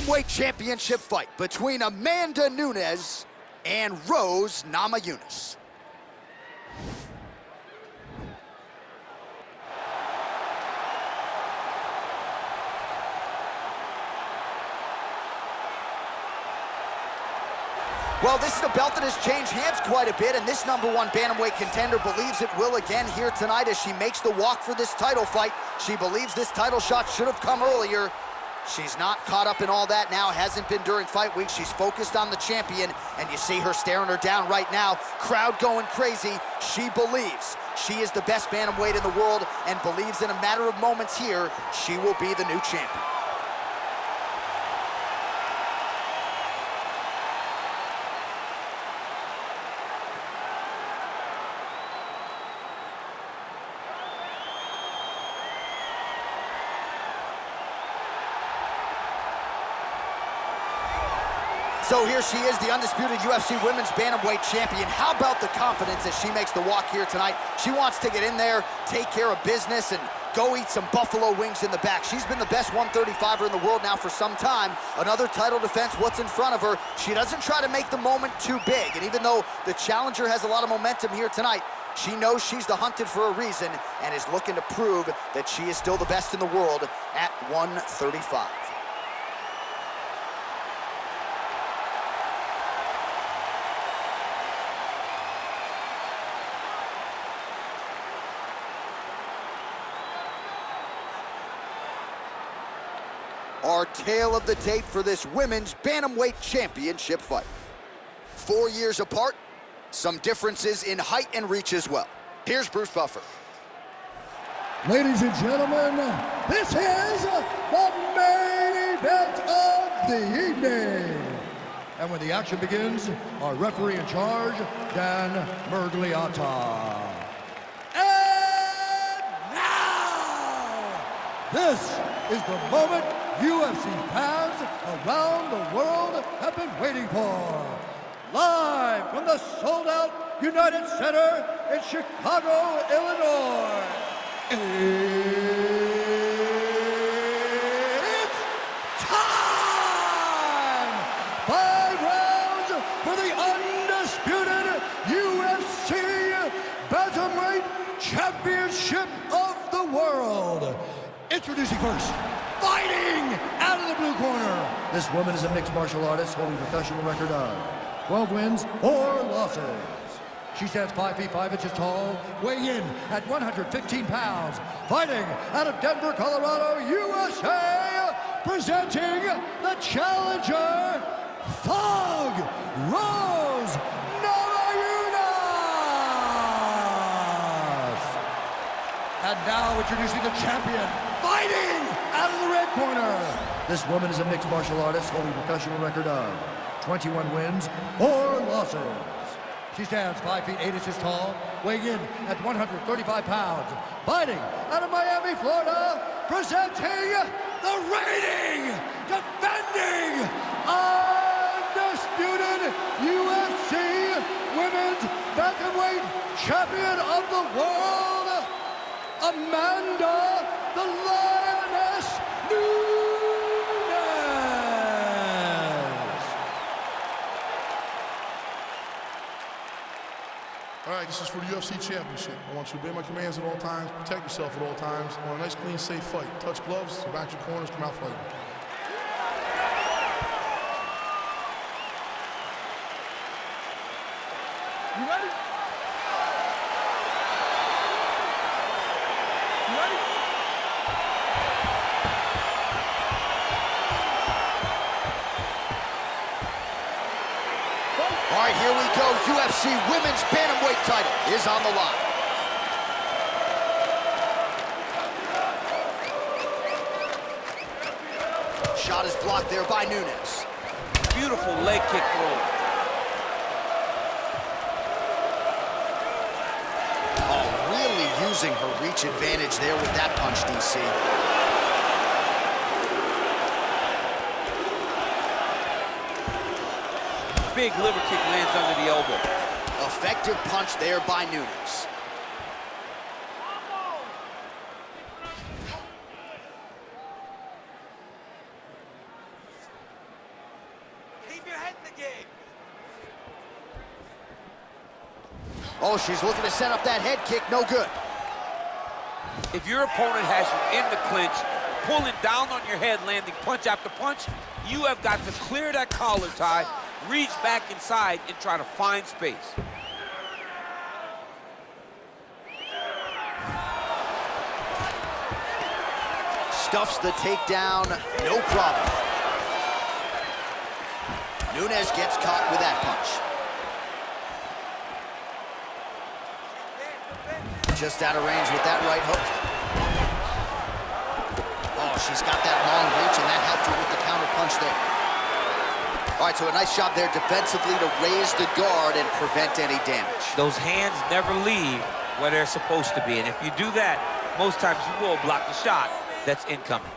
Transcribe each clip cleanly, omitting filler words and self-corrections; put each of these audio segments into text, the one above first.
bantamweight championship fight between Amanda Nunes and Rose Namajunas. Well, this is a belt that has changed hands quite a bit, and this #1 bantamweight contender believes it will again here tonight as she makes the walk for this title fight. She believes this title shot should have come earlier. She's not caught up in all that now, hasn't been during fight week. She's focused on the champion, and you see her staring her down right now. Crowd going crazy. She believes she is the best bantamweight in the world and believes in a matter of moments here, she will be the new champion. So here she is, the undisputed UFC Women's Bantamweight Champion. How about the confidence as she makes the walk here tonight? She wants to get in there, take care of business, and go eat some buffalo wings in the back. She's been the best 135er in the world now for some time. Another title defense, what's in front of her. She doesn't try to make the moment too big. And even though the challenger has a lot of momentum here tonight, she knows she's the hunted for a reason and is looking to prove that she is still the best in the world at 135. Our tale of the tape for this women's bantamweight championship fight. 4 years apart, some differences in height and reach as well. Here's Bruce Buffer. Ladies and gentlemen, this is the main event of the evening. And when the action begins, our referee in charge, Dan Mergliata. And now, this is the moment UFC fans around the world have been waiting for. Live from the sold-out United Center in Chicago, Illinois. It's time! 5 rounds for the undisputed UFC Bantamweight Championship of the world. Introducing first, fighting out of the blue corner. This woman is a mixed martial artist holding a professional record of 12 wins, 4 losses. She stands 5 feet 5 inches tall, weighing in at 115 pounds. Fighting out of Denver, Colorado, USA, presenting the challenger, Thug Rose Namajunas. And now introducing the champion, fighting out of the red corner. This woman is a mixed martial artist holding a professional record of 21 wins, 4 losses. She stands 5 feet 8 inches tall, weighing in at 135 pounds. Fighting out of Miami, Florida, presenting the reigning, defending, undisputed UFC Women's Bantamweight Champion of the world, Amanda the Lioness Nunes. All right, this is for the UFC Championship. I want you to obey my commands at all times, protect yourself at all times. I want a nice, clean, safe fight. Touch gloves, back your corners, come out fighting. You ready? You ready? All right, here we go. UFC Women's Bantamweight title is on the line. Shot is blocked there by Nunes. Beautiful leg kick throw. Oh, really using her reach advantage there with that punch, DC. Big liver kick lands under the elbow. Effective punch there by Nunes. Oh, she's looking to set up that head kick. No good. If your opponent has you in the clinch, pulling down on your head, landing punch after punch, you have got to clear that collar tie, reach back inside, and try to find space. Stuffs the takedown, no problem. Nunes gets caught with that punch. Just out of range with that right hook. Oh, she's got that long reach, and that helped her with the counter punch there. All right, so a nice job there defensively to raise the guard and prevent any damage. Those hands never leave where they're supposed to be, and if you do that, most times you will block the shot that's incoming.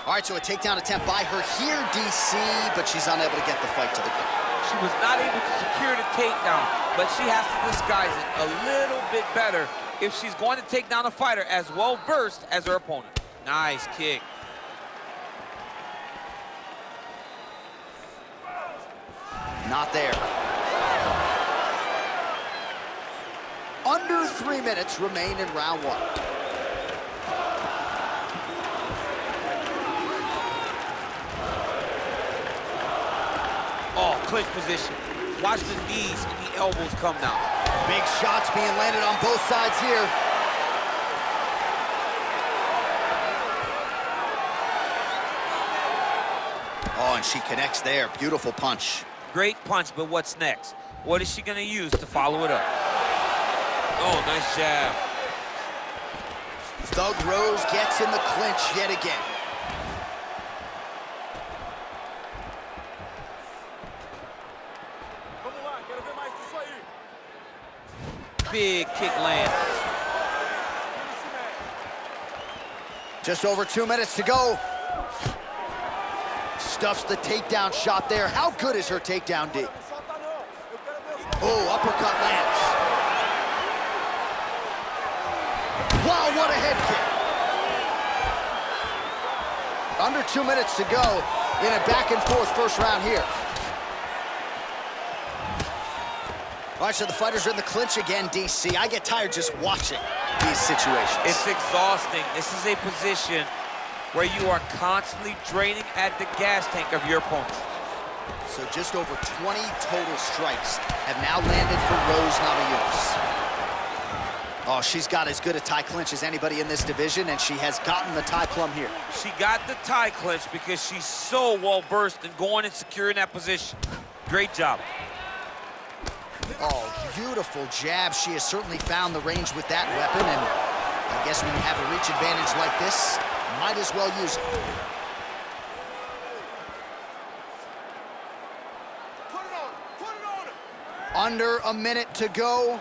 All right, so a takedown attempt by her here, DC, but she's unable to get the fight to the ground. She was not able to secure the takedown, but she has to disguise it a little bit better if she's going to take down a fighter as well-versed as her opponent. Nice kick. Not there. Under 3 minutes remain in round one. Oh, clinch position. Watch the knees and the elbows come now. Big shots being landed on both sides here. Oh, and she connects there. Beautiful punch. Great punch, but what's next? What is she gonna use to follow it up? Oh, nice jab. Thug Rose gets in the clinch yet again. Big kick land. Just over 2 minutes to go. Stuffs the takedown shot there. How good is her takedown, D? Oh, uppercut lands. Wow, what a head kick. Under 2 minutes to go in a back and forth first round here. All right, so the fighters are in the clinch again, DC. I get tired just watching these situations. It's exhausting. This is a position where you are constantly draining at the gas tank of your opponent. So just over 20 total strikes have now landed for Rose Namajunas. Oh, she's got as good a tie clinch as anybody in this division, and she has gotten the tie plum here. She got the tie clinch because she's so well-versed in going and securing that position. Great job. Oh, beautiful jab. She has certainly found the range with that weapon, and I guess when you have a reach advantage like this, might as well use it. Under a minute to go.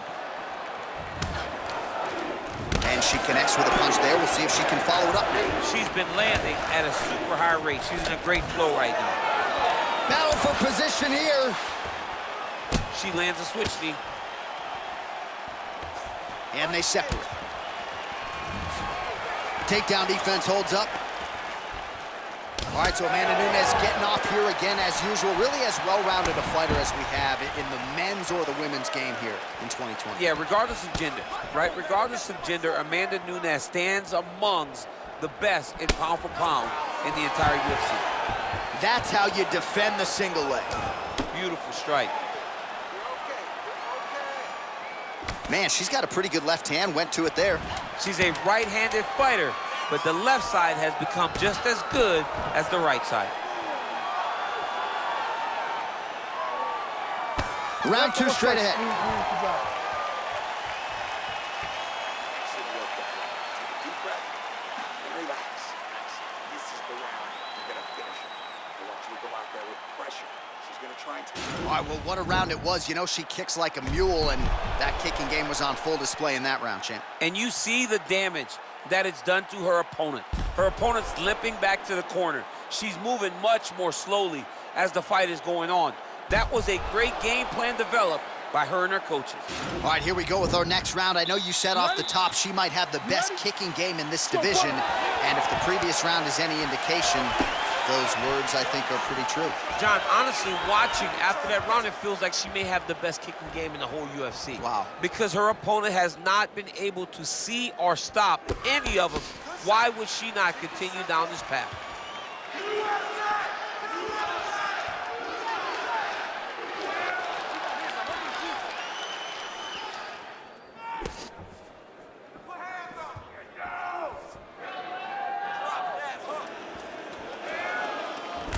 And she connects with a punch there. We'll see if she can follow it up now. She's been landing at a super high rate. She's in a great flow right now. Battle for position here. She lands a switch knee. And they separate. Takedown defense holds up. All right, so Amanda Nunes getting off here again as usual. Really as well-rounded a fighter as we have in the men's or the women's game here in 2020. Yeah, regardless of gender, right? Regardless of gender, Amanda Nunes stands amongst the best in pound for pound in the entire UFC. That's how you defend the single leg. Beautiful strike. Man, she's got a pretty good left hand, went to it there. She's a right-handed fighter, but the left side has become just as good as the right side. Round two straight ahead. All right, well, what a round it was. You know, she kicks like a mule, and that kicking game was on full display in that round, champ. And you see the damage that it's done to her opponent. Her opponent's limping back to the corner. She's moving much more slowly as the fight is going on. That was a great game plan developed by her and her coaches. All right, here we go with our next round. I know you said off the top she might have the best kicking game in this division, and if the previous round is any indication, those words, I think, are pretty true. John, honestly, watching after that round, it feels like she may have the best kicking game in the whole UFC. Wow. Because her opponent has not been able to see or stop any of them. Why would she not continue down this path?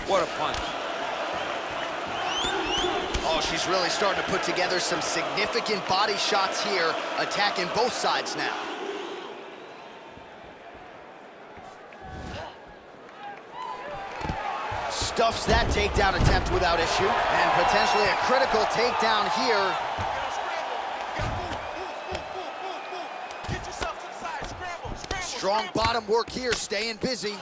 What a punch. Oh, she's really starting to put together some significant body shots here, attacking both sides now. Stuffs that takedown attempt without issue, and potentially a critical takedown here. Strong bottom work here, staying busy.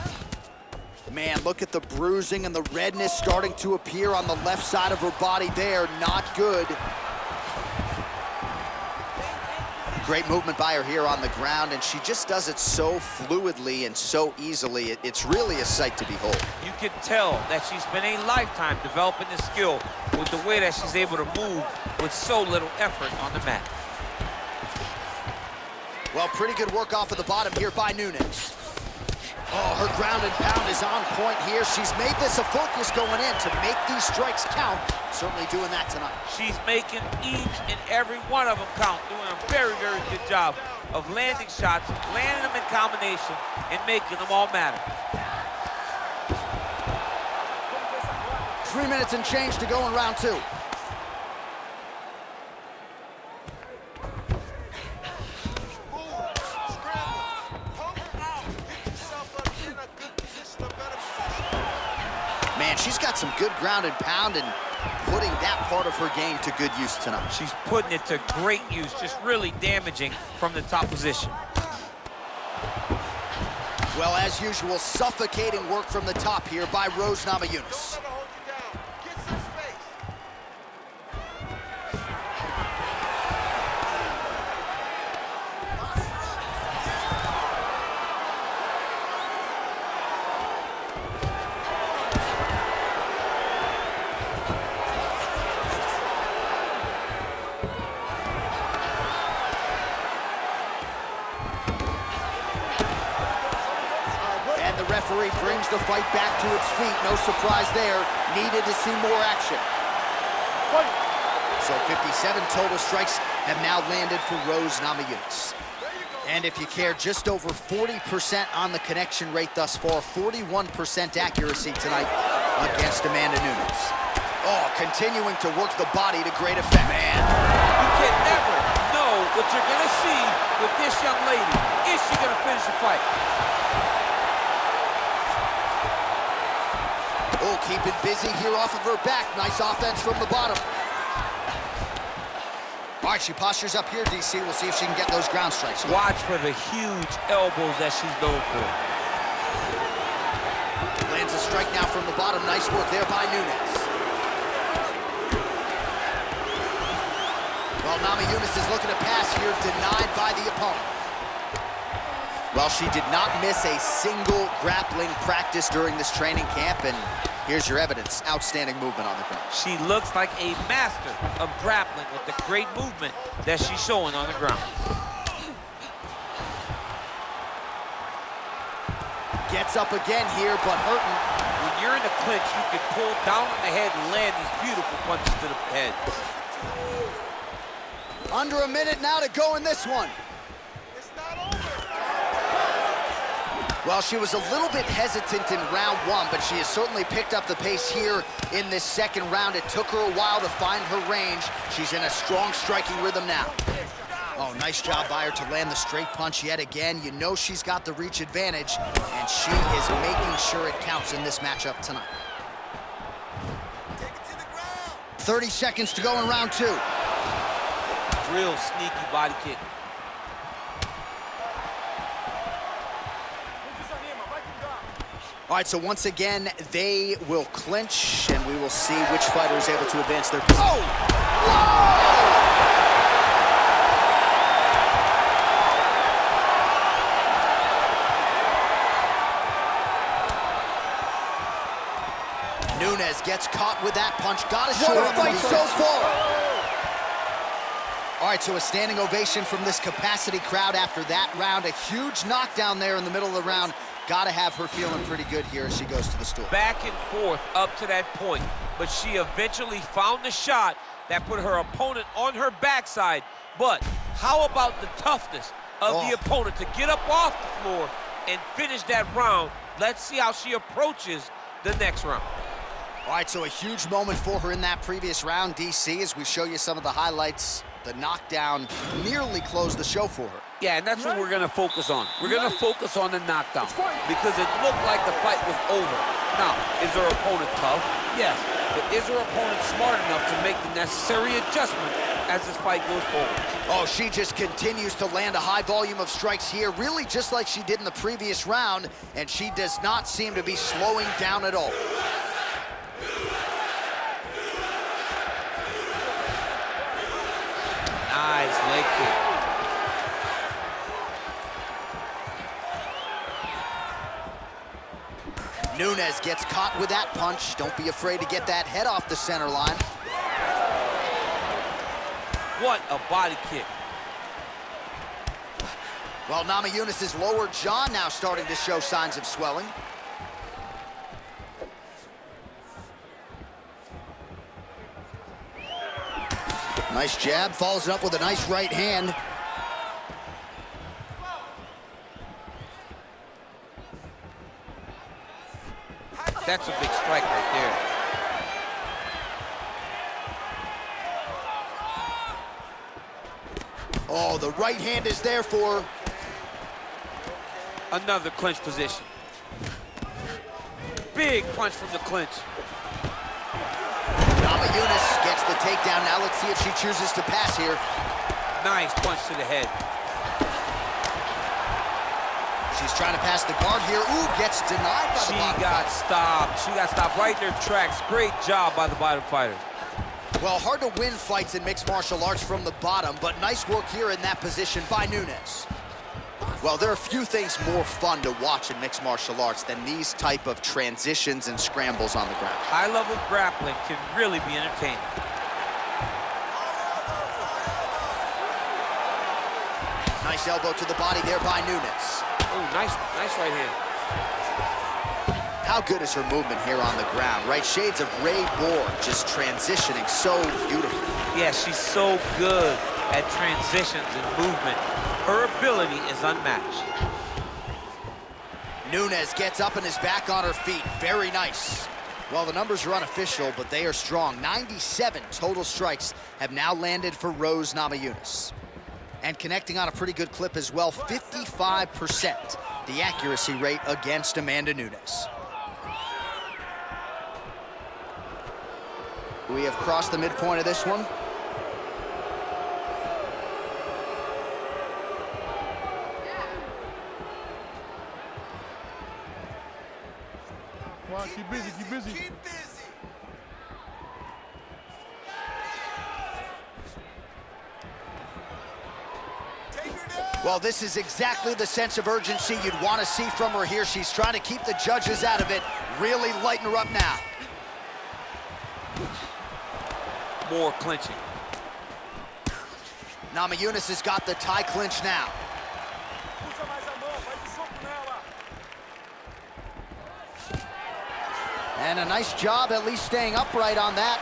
Man, look at the bruising and the redness starting to appear on the left side of her body there. Not good. Great movement by her here on the ground, and she just does it so fluidly and so easily. It's really a sight to behold. You can tell that she's spent a lifetime developing this skill with the way that she's able to move with so little effort on the mat. Well, pretty good work off of the bottom here by Nunes. Oh, her ground and pound is on point here. She's made this a focus going in to make these strikes count. Certainly doing that tonight. She's making each and every one of them count, doing a very, very good job of landing shots, landing them in combination, and making them all matter. 3 minutes and change to go in round two. Man, she's got some good ground and pound and putting that part of her game to good use tonight. She's putting it to great use, just really damaging from the top position. Well, as usual, suffocating work from the top here by Rose Namajunas. The referee brings the fight back to its feet. No surprise there. Needed to see more action. So 57 total strikes have now landed for Rose Namajunas. And if you care, just over 40% on the connection rate thus far. 41% accuracy tonight against Amanda Nunes. Oh, continuing to work the body to great effect. Man. You can never know what you're going to see with this young lady. Is she going to finish the fight? Oh, keeping busy here off of her back. Nice offense from the bottom. All right, she postures up here, DC. We'll see if she can get those ground strikes. Watch for the huge elbows that she's known for. Lands a strike now from the bottom. Nice work there by Nunes. Well, Namajunas is looking to pass here, denied by the opponent. Well, she did not miss a single grappling practice during this training camp, and here's your evidence. Outstanding movement on the ground. She looks like a master of grappling with the great movement that she's showing on the ground. Gets up again here, but hurting. When you're in the clinch, you can pull down on the head and land these beautiful punches to the head. Under a minute now to go in this one. Well, she was a little bit hesitant in round one, but she has certainly picked up the pace here in this second round. It took her a while to find her range. She's in a strong striking rhythm now. Oh, nice job by her to land the straight punch yet again. You know she's got the reach advantage, and she is making sure it counts in this matchup tonight. 30 seconds to go in round two. Real sneaky body kick. All right, so once again, they will clinch, and we will see which fighter is able to advance their position. Oh! Whoa! Nunes gets caught with that punch. Got to show a fight so far. All right, so a standing ovation from this capacity crowd after that round. A huge knockdown there in the middle of the round. Got to have her feeling pretty good here as she goes to the stool. Back and forth up to that point, but she eventually found the shot that put her opponent on her backside. But how about the toughness of the opponent to get up off the floor and finish that round? Let's see how she approaches the next round. All right, so a huge moment for her in that previous round, DC, as we show you some of the highlights. The knockdown nearly closed the show for her. Yeah, and that's what we're going to focus on. We're going to focus on the knockdown because it looked like the fight was over. Now, is her opponent tough? Yes. But is her opponent smart enough to make the necessary adjustment as this fight goes forward? Oh, she just continues to land a high volume of strikes here, really just like she did in the previous round, and she does not seem to be slowing down at all. Nice leg kick. Nunes gets caught with that punch. Don't be afraid to get that head off the center line. What a body kick. Well, Namajunas' lower jaw now starting to show signs of swelling. Nice jab, follows it up with a nice right hand. That's a big strike right there. Oh, the right hand is there for her. Another clinch position. Big punch from the clinch. Namajunas gets the takedown. Now let's see if she chooses to pass here. Nice punch to the head. She's trying to pass the guard here. Ooh, gets denied by the bottom She got fighter. stopped. She got stopped right in her tracks. Great job by the bottom fighter. Well, hard to win fights in mixed martial arts from the bottom, but nice work here in that position by Nunes. Well, there are few things more fun to watch in mixed martial arts than these type of transitions and scrambles on the ground. High-level grappling can really be entertaining. Nice elbow to the body there by Nunes. Oh, nice right hand. How good is her movement here on the ground, right? Shades of Ray Borg, just transitioning so beautifully. Yeah, she's so good at transitions and movement. Her ability is unmatched. Nunes gets up and is back on her feet. Very nice. Well, the numbers are unofficial, but they are strong. 97 total strikes have now landed for Rose Namajunas. And connecting on a pretty good clip as well, 55%, the accuracy rate against Amanda Nunes. We have crossed the midpoint of this one. Come on, keep busy, keep busy. Keep busy. Well, this is exactly the sense of urgency you'd want to see from her here. She's trying to keep the judges out of it, really lighten her up now. More clinching. Namajunas has got the tie clinch now. And a nice job at least staying upright on that.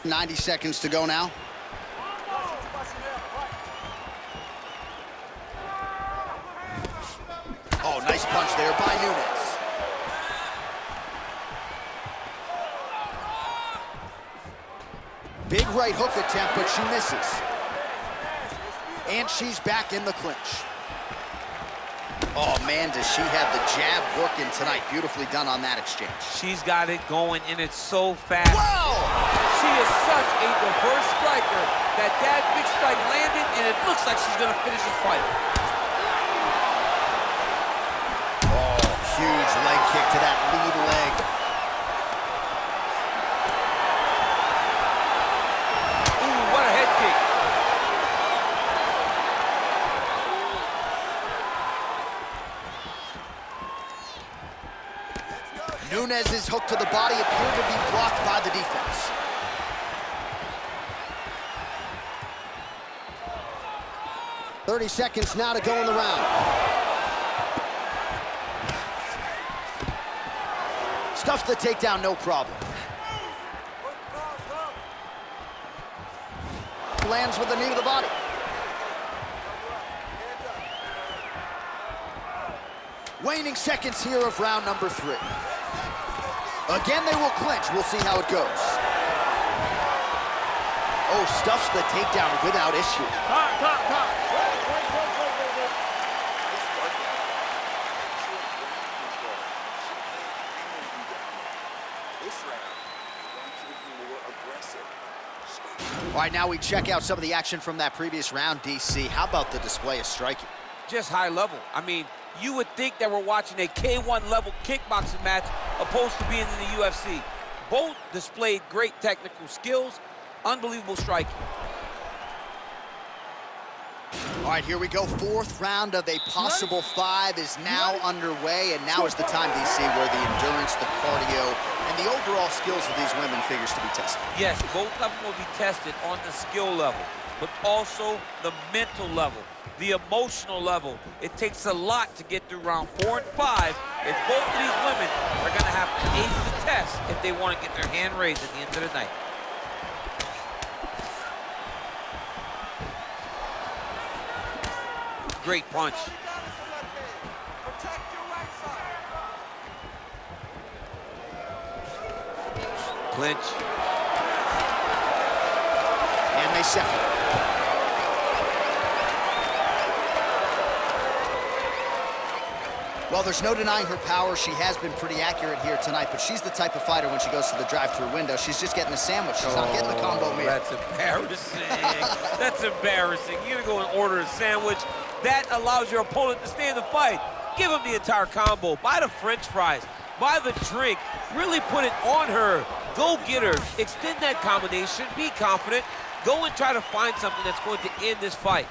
"90 seconds to go now. Oh, nice punch there by Nunes. Big right hook attempt, but she misses. And she's back in the clinch. Oh, man, does she have the jab working tonight. Beautifully done on that exchange. She's got it going, and it's so fast. Whoa! She is such a diverse striker that big strike landed, and it looks like she's going to finish this fight. Oh, huge leg kick to that lead leg. Ooh, what a head kick. Nunes' hook to the body appeared to be blocked by the defense. "30 seconds now to go in the round." Stuffs the takedown, no problem. Lands with the knee to the body. Waning seconds here of round number 3. Again, they will clinch. We'll see how it goes. Oh, stuffs the takedown without issue. All right, now we check out some of the action from that previous round, DC. How about the display of striking? Just high level. I mean, you would think that we're watching a K1 level kickboxing match opposed to being in the UFC. Both displayed great technical skills, unbelievable striking. All right, here we go. 4th round of a possible 5 is now underway, and now is the time, DC, where the endurance, the cardio, and the overall skills of these women figures to be tested. Yes, both of them will be tested on the skill level, but also the mental level, the emotional level. It takes a lot to get through round 4 and 5 if both of these women are going to have to ace the test if they want to get their hand raised at the end of the night. Great punch. Clinch. And they separate. Well, there's no denying her power. She has been pretty accurate here tonight, but she's the type of fighter when she goes to the drive-through window, she's just getting a sandwich. She's not getting the combo meal. That's embarrassing. That's embarrassing. You're going to go and order a sandwich. That allows your opponent to stay in the fight. Give him the entire combo. Buy the French fries. Buy the drink. Really put it on her. Go get her. Extend that combination. Be confident. Go and try to find something that's going to end this fight.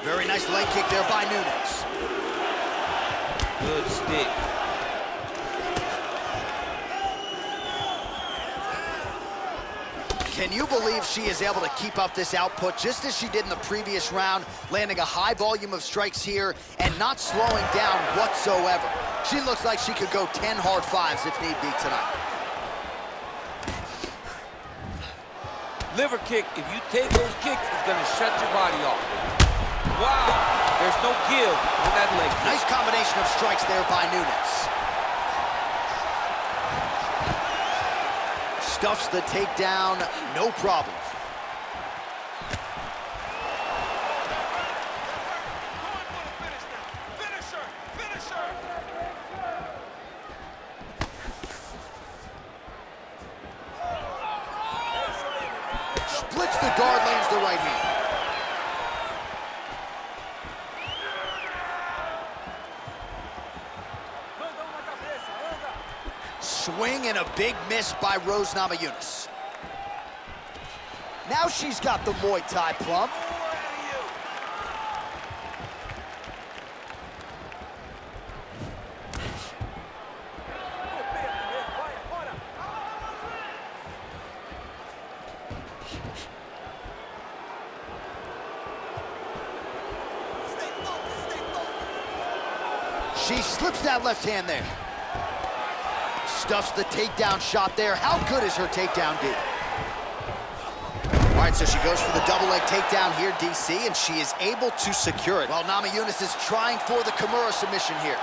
Very nice leg kick there by Nunes. Good stick. Can you believe she is able to keep up this output just as she did in the previous round, landing a high volume of strikes here and not slowing down whatsoever? She looks like she could go 10 hard 5s if need be tonight. Liver kick, if you take those kicks, it's going to shut your body off. Wow, there's no give in that leg kick. Nice combination of strikes there by Nunes. Stuffs the takedown, no problem. Splits the guard, lands the right hand. Swing and a big miss by Namajunas. Now she's got the Muay Thai plum. She slips that left hand there. Stuffs the takedown shot there. How good is her takedown, D? All right, so she goes for the double leg takedown here, DC, and she is able to secure it. While Namajunas is trying for the Kimura submission here.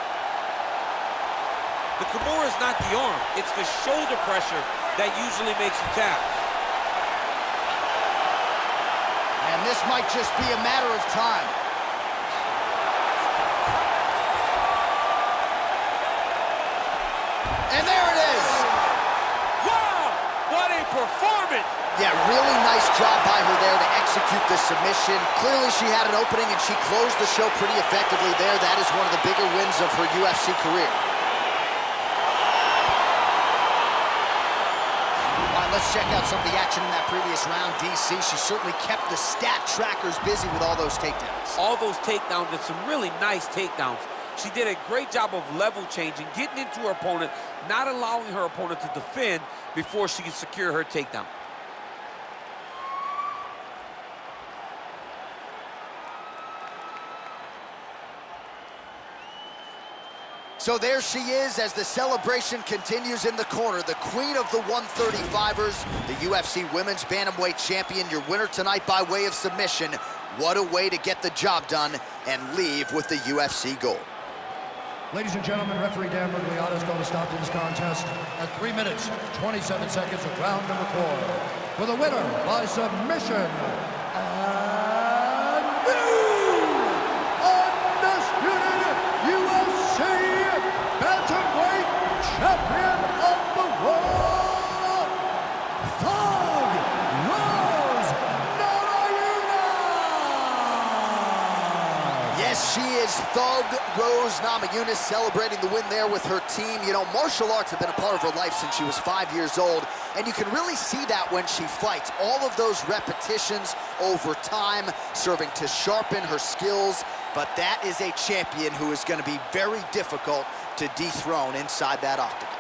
The Kimura is not the arm. It's the shoulder pressure that usually makes you tap. And this might just be a matter of time. And there it is. Wow, what a performance. Yeah, really nice job by her there to execute the submission. Clearly she had an opening and she closed the show pretty effectively there. That is one of the bigger wins of her UFC career. let's check out some of the action in that previous round. DC, she certainly kept the stat trackers busy with all those takedowns. All those takedowns and some really nice takedowns. She did a great job of level changing, getting into her opponent, not allowing her opponent to defend before she can secure her takedown. So there she is as the celebration continues in the corner. The queen of the 135ers, the UFC Women's Bantamweight Champion, your winner tonight by way of submission. What a way to get the job done and leave with the UFC gold. Ladies and gentlemen, referee Dan Miragliotta is going to stop this contest at 3 minutes, 27 seconds of round number 4. For the winner by submission, and new undisputed UFC Bantamweight Champion of the World, Thug Rose Namajunas! Yes, she is Thug Rose Namajunas, celebrating the win there with her team. You know, martial arts have been a part of her life since she was 5 years old, and you can really see that when she fights. All of those repetitions over time, serving to sharpen her skills, but that is a champion who is going to be very difficult to dethrone inside that octagon.